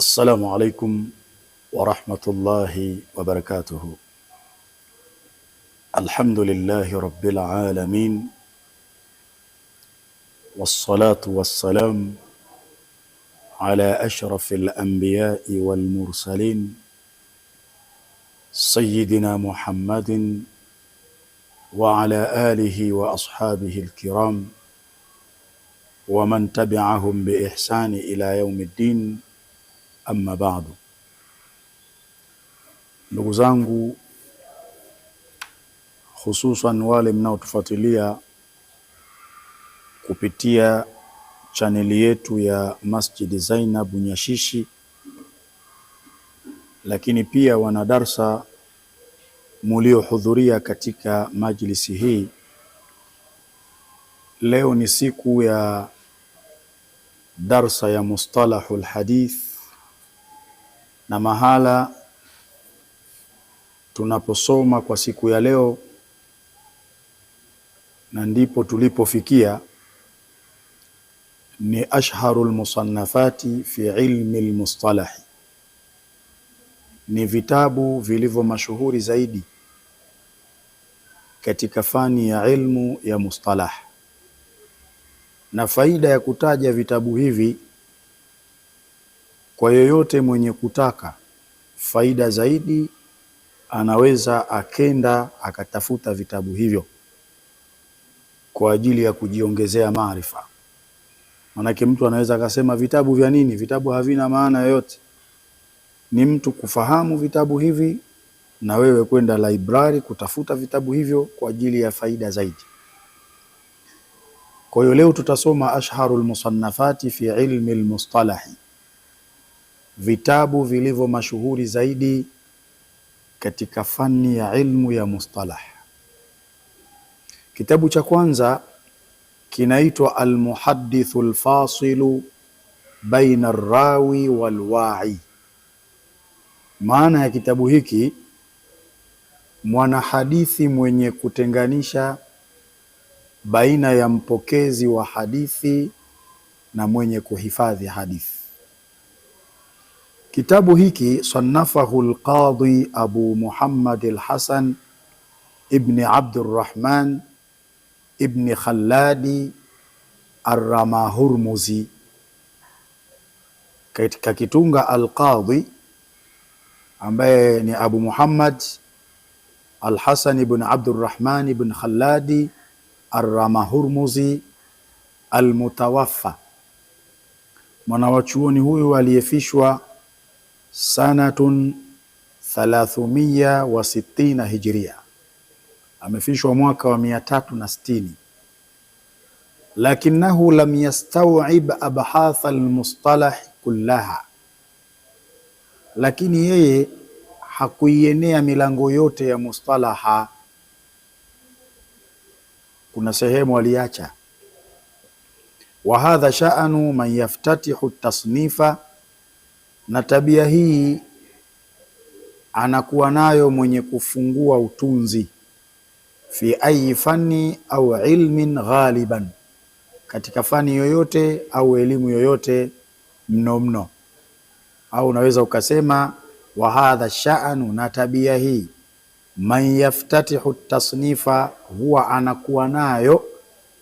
السلام عليكم ورحمة الله وبركاته. الحمد لله رب العالمين، والصلاة والسلام على أشرف الأنبياء والمرسلين سيدنا محمد وعلى آله وأصحابه الكرام ومن تبعهم بإحسان إلى يوم الدين. Amma ba'du. Ndugu zangu, hususan wale mnaotufuatilia kupitia chaneli yetu ya Masjid Zainab Nyashishi, lakini pia wana darsa muliohudhuria katika majlisi hii. Leo ni siku ya darsa ya mustalahul hadith, na mahala tunaposoma kwa siku ya leo na ndipo tulipofikia ni ashharul musannafati fi ilmi almustalahi, ni vitabu vilivyo mashuhuri zaidi katika fani ya ilmu ya mustalah. Na faida ya kutaja vitabu hivi, kwa yoyote mwenye kutaka faida zaidi anaweza akenda akatafuta vitabu hivyo kwa ajili ya kujiongezea maarifa. Manake mtu anaweza akasema vitabu vya nini? Vitabu havina maana yoyote. Ni mtu kufahamu vitabu hivi na wewe kwenda library kutafuta vitabu hivyo kwa ajili ya faida zaidi. Kwa hiyo leo tutasoma ashharul musannafati fi ilmi almustalahi, vitabu vilivyo mashuhuri zaidi katika fani ya ilmu ya mustalah. Kitabu cha kwanza kinaitwa Almuhaddithu Alfasilu baina arrawi walwa'i. Maana ya kitabu hiki, mwanahadithi mwenye kutenganisha baina ya mpokezi wa hadithi na mwenye kuhifadhi hadithi. Kitabu hiki sannafahu al-Qadhi Abu Muhammad al-Hasan ibn Abdurrahman ibn Khalladi ar-Ramahurmuzi. Katika kitunga al-Qadhi ambaye ni Abu Muhammad al-Hasan ibn Abdurrahman ibn Khalladi ar-Ramahurmuzi al-Mutawaffa, mwanawachuoni huyu aliyefishwa sanatun 360 hijria, amefishwa mwaka wa 360. Lakinahu lam yastaw'ib abhath almustalah kullaha, lakini yeye hakuienea milango yote ya mustalaha. Kuna sehemu aliacha. Wa hadha sha'anu man yaftatihu tasnifa, na tabia hii anakuwa nayo mwenye kufungua utunzi fi ayi fani au ilmin ghaliban, katika fani yoyote au elimu yoyote mno. Au unaweza ukasema wa hadha sha'anu, na tabia hii man yaftatihu tasnifa, huwa anakuwa nayo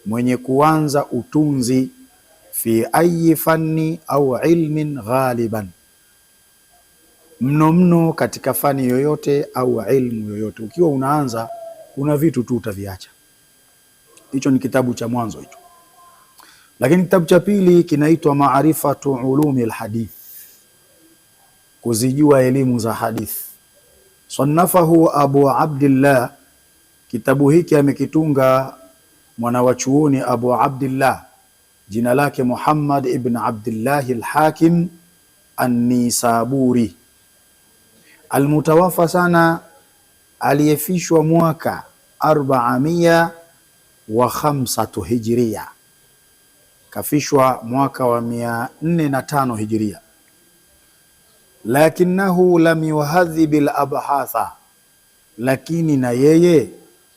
mwenye kuanza utunzi fi ayi fani au ilmin ghaliban, mno katika fani yoyote au ilmu yoyote. Ukiwa unaanza kuna vitu tu utaviacha. Hicho ni kitabu cha mwanzo hicho. Lakini kitabu cha pili kinaitwa Ma'rifatu Ulumi al-Hadith, kuzijua elimu za hadith. Sannafahu Abu Abdillah, kitabu hiki amekitunga mwanawachuoni Abu Abdillah, jina lake Muhammad ibn Abdillah al-Hakim an-Nisaburi, almutawafa sana, aliyefishwa mwaka 405 hijria, kafishwa mwaka wa 405 hijria. Lakinahu lam yuhadhib al-abhatha, lakini na yeye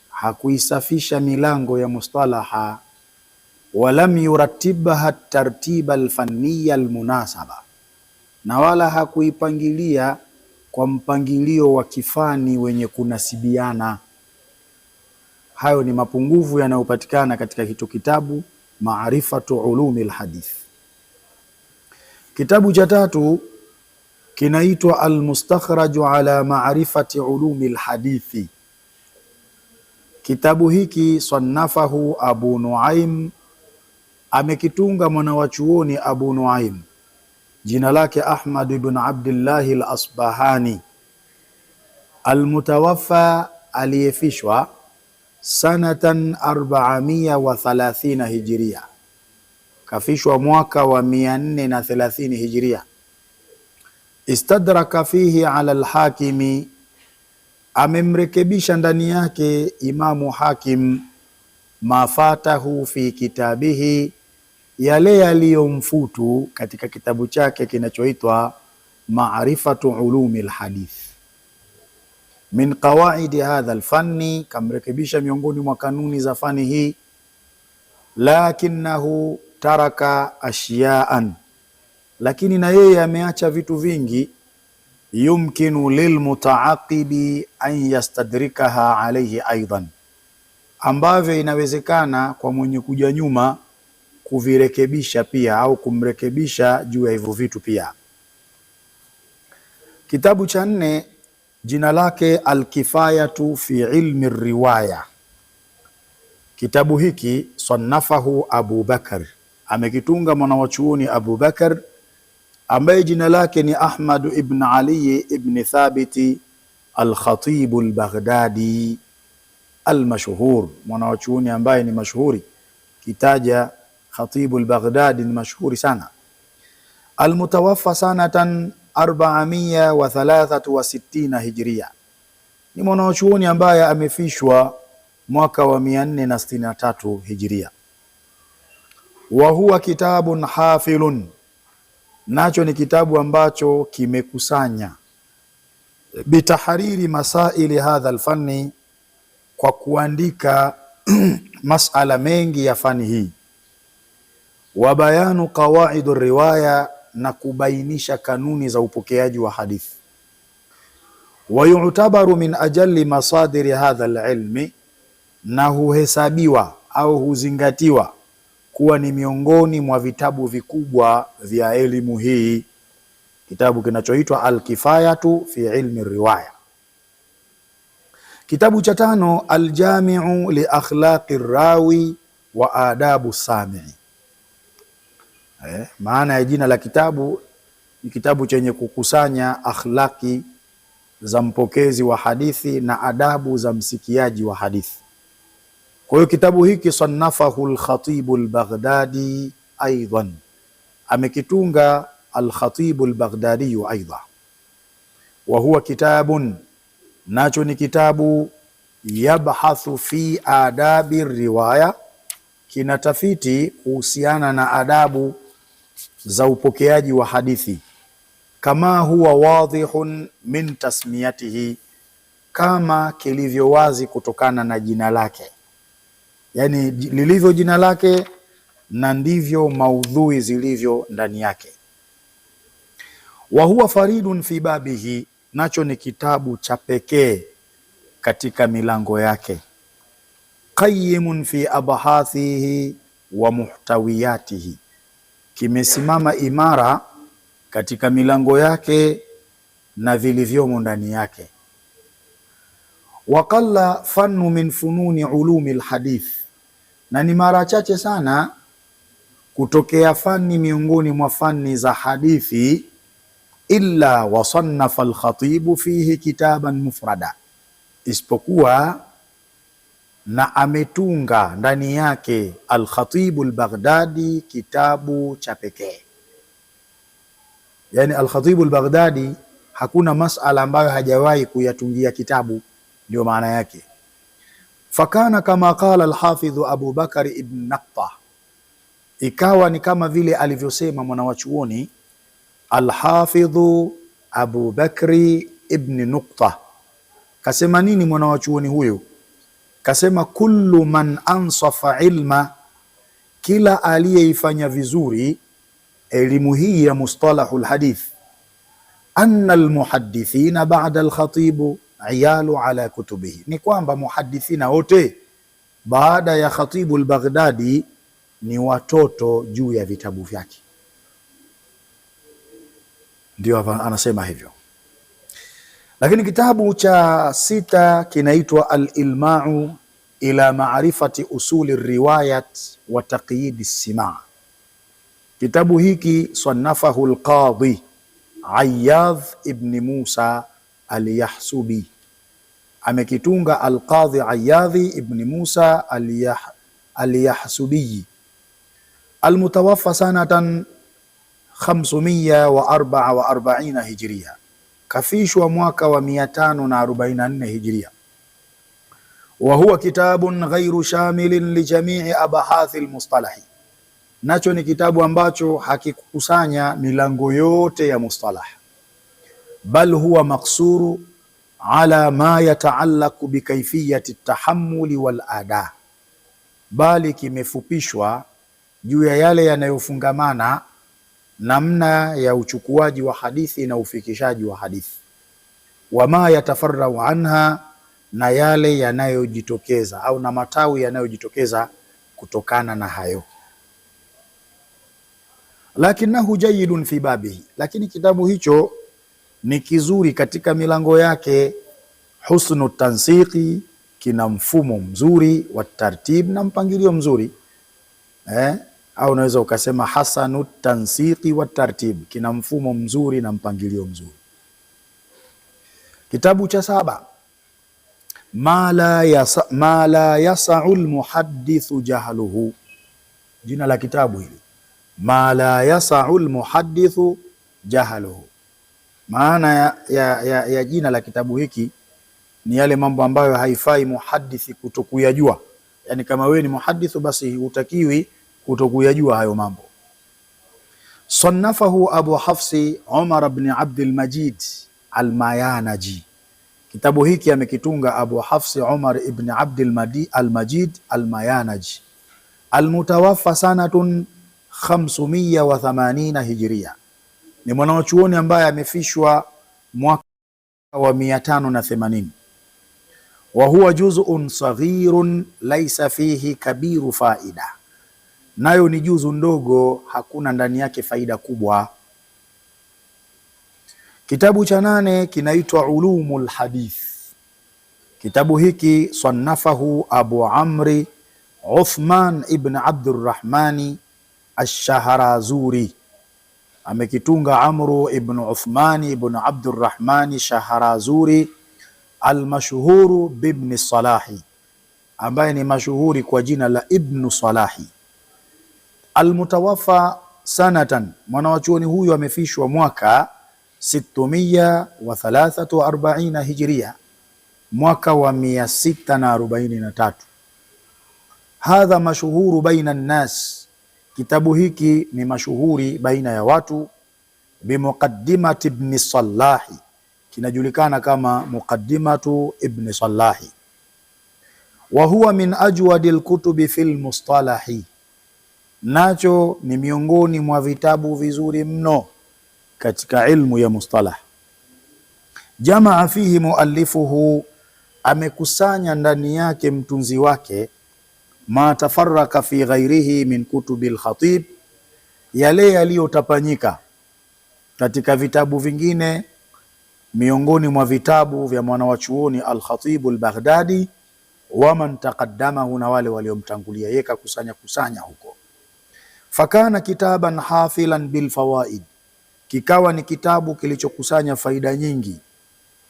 hakuisafisha milango ya mustalaha. Walam yuratibha tartiba al-fanniya al-munasaba, na wala hakuipangilia kwa mpangilio wa kifani wenye kunasibiana. Hayo ni mapungufu yanayopatikana katika hicho kitabu Maarifatu Ulumi al-Hadith. Kitabu cha tatu kinaitwa Al-Mustakhraju ala Maarifati Ulumi al-Hadithi. Kitabu hiki sannafahu Abu Nuaim, amekitunga mwanawachuoni Abu Nuaim, jina lake Ahmad ibn Abdullah al-Asbahani, almutawaffa, aliyefishwa sanatan 430 hijiria, kafishwa mwaka wa 430 hijiria. Istadraka fihi ala al-Hakimi, amemrekebisha ndani yake Imamu Hakim mafatahu fi kitabihi, yale yaliyomfutu katika kitabu chake kinachoitwa Maarifatu Ulumi al-Hadith. Min qawaidi hadha al-fanni, kamrekebisha miongoni mwa kanuni za fani hii. Lakinahu taraka ashyaan, lakini na yeye ameacha vitu vingi. Yumkinu lilmutaaqibi an yastadrikaha alayhi aidan, ambavyo inawezekana kwa mwenye kuja nyuma kuvirekebisha pia au kumrekebisha juu ya hivyo vitu pia. Kitabu cha nne jina lake Al-Kifayatu fi ilmi riwaya. Kitabu hiki sannafahu Abu Bakar, amekitunga mwanawachuoni Abu Bakar ambaye jina lake ni Ahmad ibn Ali ibn Thabiti al-Khatib al-Baghdadi al-mashhur, mwanawachuoni ambaye ni mashuhuri. Kitaja Khatib al-Baghdadi ni mashuhuri sana. Al-mutawaffa sanatan 463 hijria, ni mwanawachuoni ambaye amefishwa mwaka wa 463 hijria. Wa huwa kitabun hafilun, nacho ni kitabu ambacho kimekusanya bitahariri masaili hadha alfanni, kwa kuandika masala mengi ya fani hii. Wa bayanu qawaidu riwaya, na kubainisha kanuni za upokeaji wa hadithi. Wa yu'tabaru min ajalli masadiri hadha alilmi, na huhesabiwa au huzingatiwa kuwa ni miongoni mwa vitabu vikubwa vya elimu hii, kitabu kinachoitwa Al-Kifayatu fi ilmi riwaya. Kitabu cha tano Al-Jami'u li akhlaqi rawi wa adabu sami'i. Maana ya jina la kitabu ni kitabu chenye kukusanya akhlaki za mpokezi wa hadithi na adabu za msikiaji wa hadithi. Kwa hiyo kitabu hiki sannafahu al-Khatib al-Baghdadi aidan, amekitunga al-Khatib al-Baghdadi aidha. Wa huwa kitabun, nacho ni kitabu yabhathu fi adabi riwaya, kinatafiti kuhusiana na adabu za upokeaji wa hadithi. Kama huwa wadhihun min tasmiyatihi, kama kilivyo wazi kutokana na jina lake, yani lilivyo jina lake na ndivyo maudhui zilivyo ndani yake. Wa huwa faridun fi babihi, nacho ni kitabu cha pekee katika milango yake. Qayyimun fi abhathihi wa muhtawiyatihi, kimesimama imara katika milango yake na vilivyomo ndani yake. Waqalla fannu min fununi ulumi alhadith, na ni mara chache sana kutokea fani miongoni mwa fani za hadithi. Illa wasannafa alkhatibu fihi kitaban mufrada, isipokuwa na ametunga ndani yake Al-Khatib al-Baghdadi kitabu cha pekee. Yani Al-Khatib al-Baghdadi hakuna masala ambayo hajawahi kuyatungia kitabu, ndio maana yake. Fakana kama qala al-Hafidh Abu Bakar ibn Nuqta, ikawa ni kama vile alivyosema mwanawachuoni Al-Hafidh Abu Bakri ibn Nuqta. Kasema nini mwanawachuoni huyo? Kasema kullu man ansafa ilma, kila aliyeifanya vizuri elimu hii ya mustalahul hadith, anna almuhaddithina ba'da alkhatibu iyalu ala kutubihi, ni kwamba muhadithina wote baada ya Khatibu al-Baghdadi ni watoto juu ya vitabu vyake. Ndio anasema hivyo. Lakini kitabu cha sita kinaitwa al-Ilma'u ila ma'rifati usuli riwayat wa taqyid as-sima'. Kitabu hiki sannafahu al-Qadhi Ayyadh ibn Musa al-Yahsubi, amekitunga al-Qadhi Ayyadhi ibn Musa al-Yahsubi al-mutawaffa sanatan 544 hijria, kafishwa mwaka wa 544 hijria. Wa huwa kitabun ghairu shamilin li jamii abahathi al-mustalahi, nacho ni kitabu ambacho hakikukusanya milango yote ya mustalah, bal huwa maksuru ala ma yataallaqu bikaifiyati tahammuli wal ada, bali kimefupishwa juu ya yale yanayofungamana namna ya uchukuaji wa hadithi na ufikishaji wa hadithi, wama yatafarrau anha, na yale yanayojitokeza au na matawi yanayojitokeza kutokana na hayo. Lakinahu jayyidun fi babihi, lakini kitabu hicho ni kizuri katika milango yake. Husnu tansiqi, kina mfumo mzuri wa tartib na mpangilio mzuri, au unaweza ukasema hasanu tansiqi wa tartib, kina mfumo mzuri na mpangilio mzuri. Kitabu cha saba, ma la yasau almuhaddithu jahluhu, jina la kitabu hili ma la yasau almuhaddithu jahluhu. Maana ya jina la kitabu hiki ni yale mambo ambayo haifai muhadithi kutokuyajua. Yani kama wewe ni muhadithu, basi hutakiwi kutokuyajua hayo mambo. Sannafahu Abu Hafsi Umar ibn Abdul Majid al-Mayanaji, kitabu hiki amekitunga Abu Hafsi Umar ibn Abdul Majid al-Mayanaji, al-mutawaffa sanatun 580 hijria, ni mwanachuoni ambaye amefishwa mwaka wa 580. Wa huwa juz'un saghirun laysa fihi kabiru faida, nayo ni juzu ndogo, hakuna ndani yake faida kubwa. Kitabu cha nane kinaitwa Ulumul Hadith. Kitabu hiki sannafahu Abu Amri Uthman ibn Abdurrahmani ash-Shahrazuri, amekitunga Amru ibn Uthmani ibn Abdurrahmani Shahrazuri al-mashhuru bibni Salahi, ambaye ni mashuhuri kwa jina la Ibn Salahi. Al-mutawaffa sanatan, mwanachuoni huyu amefishwa mwaka 643 hijria, mwaka wa 643. Hadha mashhuru baina an-nas, kitabu hiki ni mashuhuri baina ya watu. Bimuqaddimati ibn Salahi, kinajulikana kama Muqaddimatu ibn Salahi. Wa huwa min ajwadil kutubi fil mustalahi, nacho ni miongoni mwa vitabu vizuri mno katika ilmu ya mustalah. Jamaa fihi muallifuhu, amekusanya ndani yake mtunzi wake ma tafarraka fi ghairihi min kutubi al-Khatib, yale yaliyotapanyika katika vitabu vingine miongoni mwa vitabu vya mwanawachuoni al-Khatib al-Baghdadi, wa man taqaddamahu, na wale waliomtangulia yeye, kusanya huko. Fakana kitaban hafilan bil fawaid, kikawa ni kitabu kilichokusanya faida nyingi.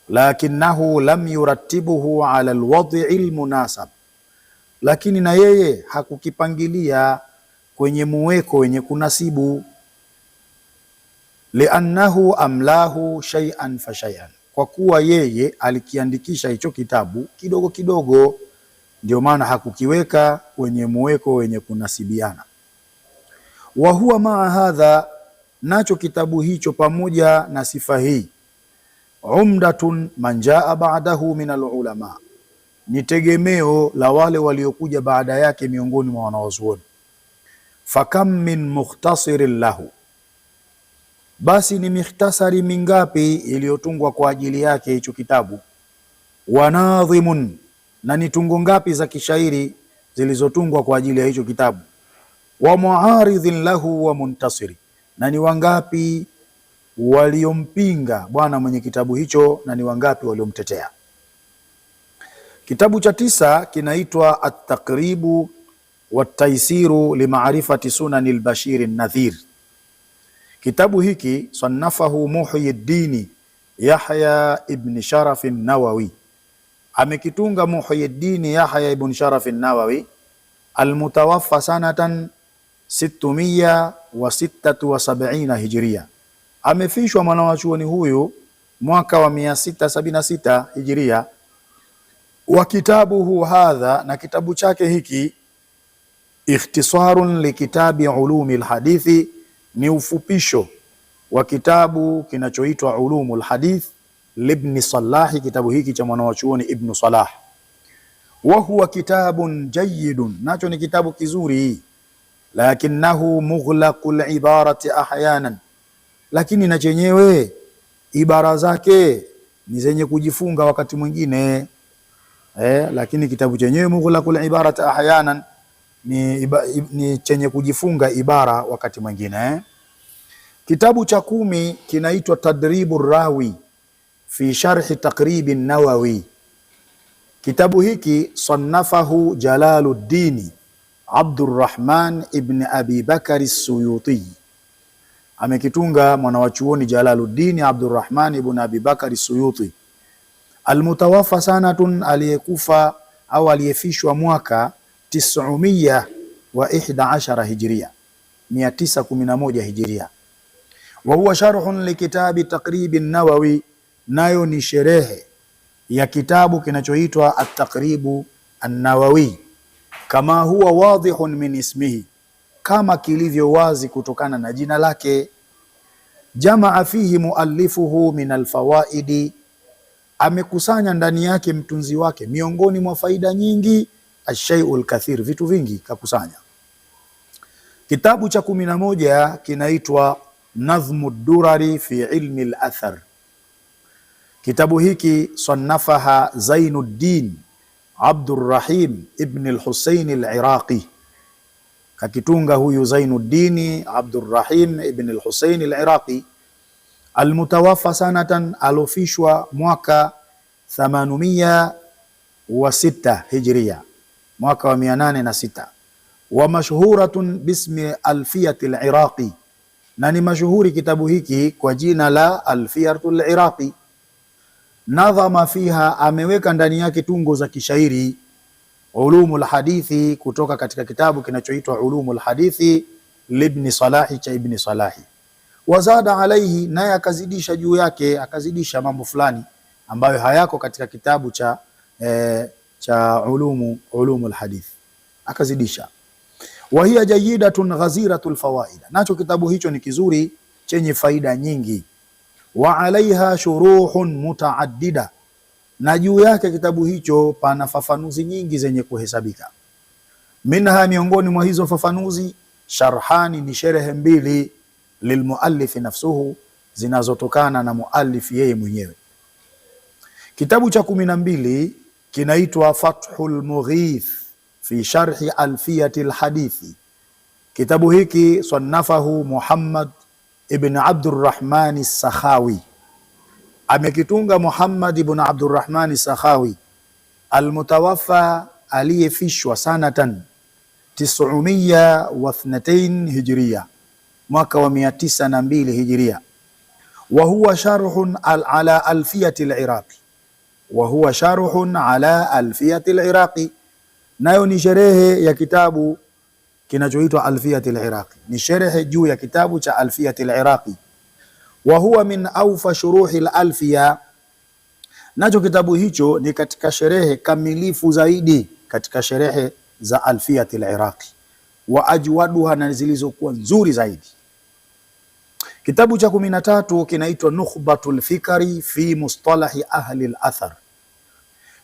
Lakinahu lam yurattibuhu ala alwad'i almunasab, lakini na yeye hakukipangilia kwenye muweko wenye kunasibu. Liannahu amlahu shay'an fa shay'an, kwa kuwa yeye alikiandikisha hicho kitabu kidogo kidogo, ndio maana hakukiweka kwenye muweko wenye kunasibiana. Wa huwa maa hadha, nacho kitabu hicho pamoja na sifa hii, umdatun man jaa ba'dahu min alulama, ni tegemeo la wale waliokuja baada yake miongoni mwa wanawazuoni. Fakam min mukhtasirin lahu, basi ni mikhtasari mingapi iliyotungwa kwa ajili yake hicho kitabu. Wanadhimun, na ni tungo ngapi za kishairi zilizotungwa kwa ajili ya hicho kitabu. Wa muaridhin lahu wa muntasiri, na ni wangapi waliompinga bwana mwenye kitabu hicho na ni wangapi waliomtetea. Kitabu cha 9 kinaitwa At-Taqribu wat-Taysiru limaarifati sunani al-Bashir an-Nadhir. Kitabu hiki sannafahu Muhyiddin Yahya ibn Sharaf an-Nawawi, amekitunga Muhyiddin Yahya ibn Sharaf an-Nawawi almutawaffa sanatan 676 hijria. Amefishwa mwanawachuoni huyu mwaka wa 676 hijria. Wa kitabuhu hadha, na kitabu chake hiki ikhtisarun likitabi ulumil hadithi, ni ufupisho wa kitabu kinachoitwa Ulumul Hadith libni Salahi, kitabu hiki cha mwanawachuoni Ibn Salah. Wa huwa kitabun jayyidun, nacho ni kitabu kizuri, lakinahu mughlaqul ibarati ahyanan, lakini na chenyewe ibara zake ni zenye kujifunga wakati mwingine. Lakini kitabu chenyewe mughlaqul ibarati ahyanan ni chenye kujifunga ibara wakati mwingine. Kitabu cha 10 kinaitwa Tadribur Rawi fi sharhi Taqribi Nawawi. Kitabu hiki sannafahu Jalaluddin Abdurrahman ibn Abi Bakar as-Suyuti, amekitunga mwanawachuoni Jalaluddin Abdurrahman ibn Abi Bakar as-Suyuti almutawaffa sanatun, aliyekufa au aliyefishwa mwaka 911 hijria, 911 hijria. Wa huwa sharhun likitabi Taqribi Nawawi, nayo ni sherehe ya kitabu kinachoitwa At-Taqribu An-Nawawi, kama huwa wadihun min ismihi, kama kilivyo wazi kutokana na jina lake. Jamaa fihi muallifuhu min alfawaidi, amekusanya ndani yake mtunzi wake miongoni mwa faida nyingi. Ashay'ul kathir, vitu vingi kakusanya. Kitabu cha 11 kinaitwa Nadhmud Durari fi ilmi al-athar. Kitabu hiki sannafaha Zainuddin Abdurrahim ibn al-Husayn al-Iraqi, kakitunga huyu Zainuddin Abdurrahim ibn al-Husayn al-Iraqi almutawaffa sanatan, alofishwa mwaka 806 hijria, mwaka wa 806. Wa mashhuratun bismi Alfiyati al-Iraqi, na ni mashuhuri kitabu hiki kwa jina la Alfiyatu al-Iraqi. Nadhama fiha, ameweka ndani yake tungo za kishairi. Ulumul hadithi, kutoka katika kitabu kinachoitwa Ulumul hadithi libni Salahi, cha Ibni Salahi. Wazada alaihi, naye akazidisha juu yake, akazidisha mambo fulani ambayo hayako katika kitabu cha Ulumul hadith, akazidisha. Wa hiya jayidatun ghaziratul fawaida, nacho kitabu hicho ni kizuri chenye faida nyingi. Wa alaiha shuruhun mutaaddida, na juu yake kitabu hicho pana fafanuzi nyingi zenye kuhesabika. Minha, miongoni mwa hizo fafanuzi, sharhani, ni sherehe 2, lilmuallifi nafsuhu, zinazotokana na muallifi yeye mwenyewe. Kitabu cha 12 kinaitwa Fathul Mughith fi sharhi Alfiyati al-Hadithi. Kitabu hiki sannafahu Muhammad ibn Abdurrahman as-Sakhawi, amekitunga Muhammad ibn Abdurrahman as-Sakhawi almutawaffa, aliyefishwa sanatan 902 hijria, mwaka wa 902 hijria. Wa huwa sharhun ala Alfiyati al-Iraqi, wa huwa sharhun ala Alfiyati al-Iraqi, nayo ni sherehe ya kitabu kinachoitwa Alfiyati al-Iraqi, ni sherehe juu ya kitabu cha Alfiyati al-Iraqi. Wa huwa min awfa shuruhi al-alfiya, nacho kitabu hicho ni katika sherehe kamilifu zaidi katika sherehe za Alfiyati al-Iraqi. Wa ajwaduha, na zilizokuwa nzuri zaidi. Kitabu cha 13 kinaitwa Nukhbatul Fikri fi mustalahi ahli al-athar.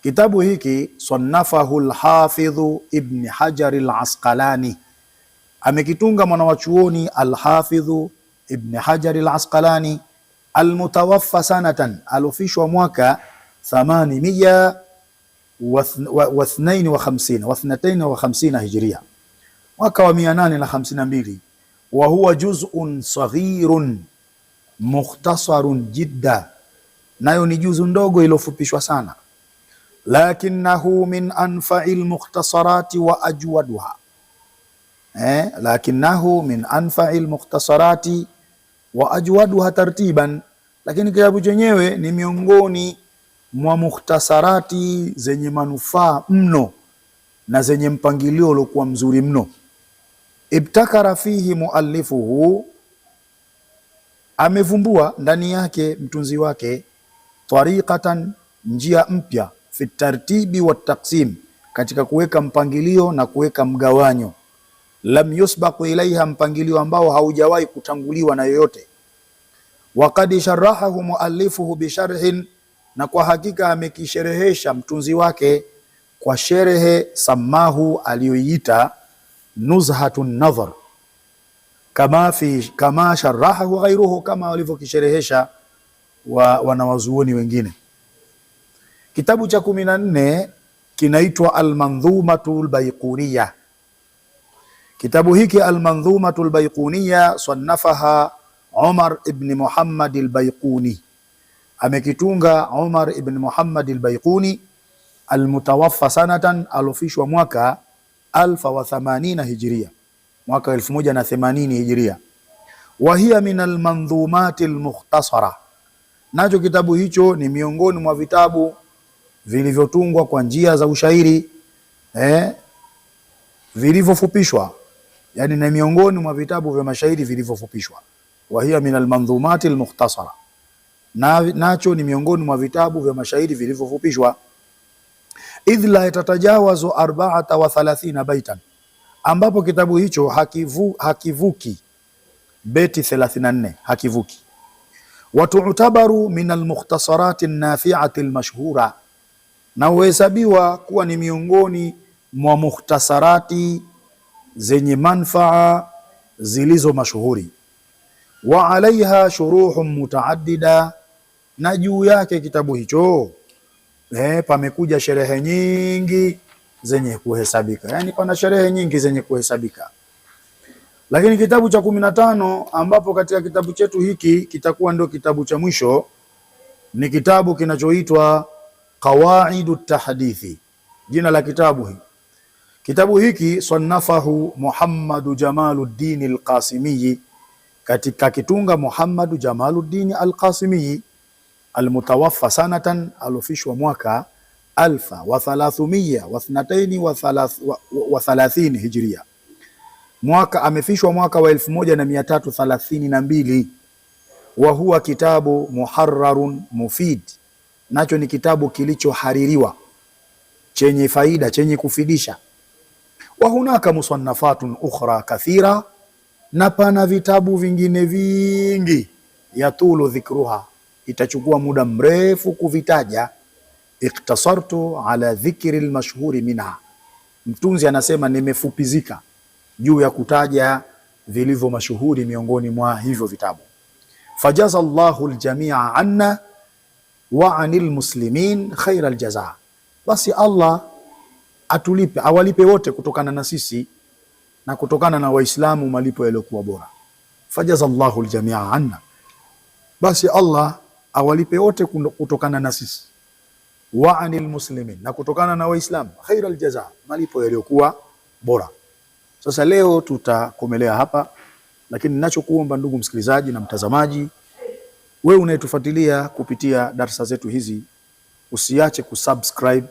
Kitabu hiki sannafahu al-Hafidhu Ibn Hajar al-Asqalani, amekitunga mwanawachuoni al-Hafidhu ibn Hajar al-Asqalani almutawaffa sanatan, alofishwa mwaka 852 hijria, mwaka wa 852. Wa huwa juz'un saghirun mukhtasarun jidda, nayo ni juzu ndogo ilofupishwa sana. Lakinnahu min anfa'il mukhtasarati wa ajwaduha, lakinnahu min anfa'il mukhtasarati wa ajwaduha tartiban, lakini kitabu chenyewe ni miongoni mwa mukhtasarati zenye manufaa mno na zenye mpangilio uliokuwa mzuri mno. Ibtakara fihi muallifuhu, amevumbua ndani yake mtunzi wake, tariqatan, njia mpya, fi tartibi wa taqsim, katika kuweka mpangilio na kuweka mgawanyo, lam yusbaq ilaiha, mpangilio ambao haujawahi kutanguliwa na yoyote. Waqad sharahahu muallifuhu bisharhin, na kwa hakika amekisherehesha mtunzi wake kwa sherehe, samahu, aliyoiita nuzhatun nadhar, kama sharahahu ghairuhu, kama walivyokisherehesha wanawazuoni wengine. Kitabu cha 14 kinaitwa Almandhumatul Baiquniya. Kitabu hiki Almandhumatul Baiquniya sannafaha Umar ibn Muhammad al-Baiquni, amekitunga Umar ibn Muhammad al-Baiquni, almutawaffa sanatan, alofishwa mwaka 1080 hijria, mwaka 1080 hijria. Wa hiya min almandhumati almukhtasara, nacho kitabu hicho ni miongoni mwa vitabu vilivyotungwa kwa njia za ushairi vilivyofupishwa, yani ni miongoni mwa vitabu vya mashairi vilivyofupishwa. Wa hiya min almandhumati almukhtasara, nacho ni miongoni mwa vitabu vya mashairi vilivyofupishwa. Idh la yatatajawazu 34 baitan, ambapo kitabu hicho hakivuki beti 34, hakivuki. Wa tu'tabaru min almukhtasarati an-nafi'ati al-mashhura, na uhesabiwa kuwa ni miongoni mwa mukhtasarati zenye manfaa zilizo mashuhuri. Wa alaiha shuruhun mutaaddida, na juu yake kitabu hicho pamekuja sherehe nyingi zenye kuhesabika, yani pana sherehe nyingi zenye kuhesabika. Lakini kitabu cha 15, ambapo katika kitabu chetu hiki kitakuwa ndio kitabu cha mwisho, ni kitabu kinachoitwa Qawaidut Tahdithi. Jina la kitabu hiki. Kitabu hiki sannafahu Muhammad Jamaluddin al-Qasimi, katika kitunga Muhammad Jamaluddin al-Qasimi, almutawaffa sanatan, alofishwa mwaka 1332 hijria, mwaka amefishwa mwaka wa 1332. Wa huwa kitabu muharrarun mufid, nacho ni kitabu kilichohaririwa chenye faida, chenye kufidisha. Wa hunaka musannafatun ukhra kathira, na pana vitabu vingine vingi, yatulu dhikruha, itachukua muda mrefu kuvitaja. Iktasartu ala dhikri almashhuri minha, mtunzi anasema nimefupizika juu ya kutaja vilivyo mashuhuri miongoni mwa hivyo vitabu. Fajaza Allahu aljamia anna wa anil muslimin khaira aljaza, basi Allah atulipe, awalipe wote kutokana na sisi na kutokana na Waislamu malipo yaliyokuwa bora. Fajaza Allahu aljamia anna, basi Allah awalipe wote kutokana na sisi, wa anil muslimin, na kutokana na Waislamu, khaira aljaza, malipo yaliyokuwa bora. Sasa leo tutakomelea hapa, lakini ninachokuomba ndugu msikilizaji na mtazamaji, wewe unayetufuatilia kupitia darasa zetu hizi, usiache kusubscribe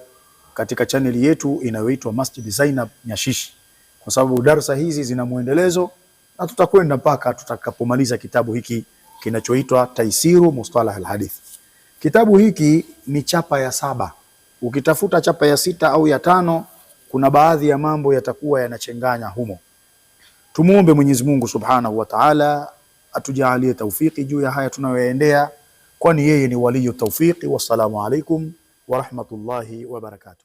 katika chaneli yetu inayoitwa Masjid Zainab Nyashishi, kwa sababu darasa hizi zina muendelezo na tutakwenda mpaka tutakapomaliza kitabu hiki kinachoitwa Taisiru Mustalah al-Hadith. Kitabu hiki ni chapa ya 7. Ukitafuta chapa ya 6 au ya 5, kuna baadhi ya mambo yatakuwa yanachanganya humo. Tumuombe Mwenyezi Mungu Subhanahu wa Ta'ala atujalie taufiki juu ya haya tunayoendea, kwani yeye ni waliyu tawfiki. Wassalamu alaikum wa rahmatullahi wa barakatuh.